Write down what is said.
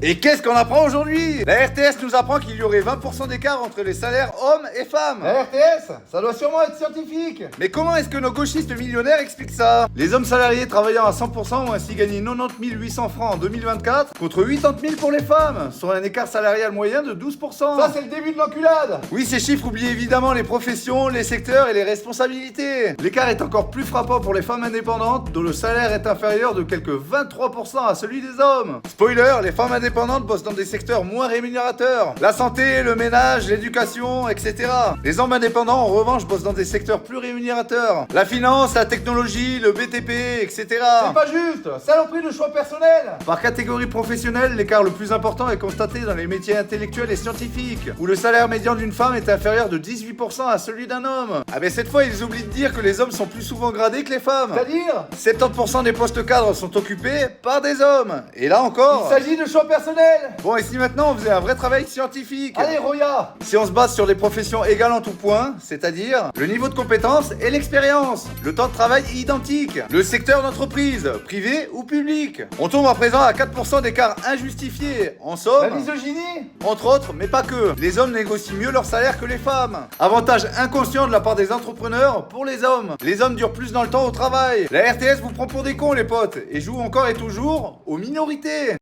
Et qu'est-ce qu'on apprend aujourd'hui? La RTS nous apprend qu'il y aurait 20% d'écart entre les salaires hommes et femmes. La RTS, ça doit sûrement être scientifique. Mais comment est-ce que nos gauchistes millionnaires expliquent ça? Les hommes salariés travaillant à 100% ont ainsi gagné 90 800 francs en 2024 contre 80 000 pour les femmes, soit un écart salarial moyen de 12%. Ça, c'est le début de l'enculade. Oui, ces chiffres oublient évidemment les professions, les secteurs et les responsabilités. L'écart est encore plus frappant pour les femmes indépendantes, dont le salaire est inférieur de quelques 23% à celui des hommes. Spoiler, les femmes indépendantes bossent dans des secteurs moins rémunérateurs. La santé, le ménage, l'éducation, etc. Les hommes indépendants, en revanche, bossent dans des secteurs plus rémunérateurs. La finance, la technologie, le BTP, etc. C'est pas juste. Saloperie de choix personnel. Par catégorie professionnelle, l'écart le plus important est constaté dans les métiers intellectuels et scientifiques, où le salaire médian d'une femme est inférieur de 18% à celui d'un homme. Ah mais cette fois, ils oublient de dire que les hommes sont plus souvent gradés que les femmes. C'est-à-dire 70% des postes cadres sont occupés par des hommes. Et là encore... Il s'agit de choix personnels. Bon, et si maintenant on faisait un vrai travail scientifique? Allez, Roya. Si on se base sur des professions égales en tout point, c'est-à-dire le niveau de compétence et l'expérience, le temps de travail identique, le secteur d'entreprise, privé ou public, on tombe à présent à 4% d'écart injustifié. En La somme, misogynie. entre autres, mais pas que, les hommes négocient mieux leur salaire que les femmes. Avantage inconscient de la part des entrepreneurs pour les hommes. Les hommes durent plus dans le temps au travail. La RTS vous prend pour des cons les potes, et joue encore et toujours aux minorités.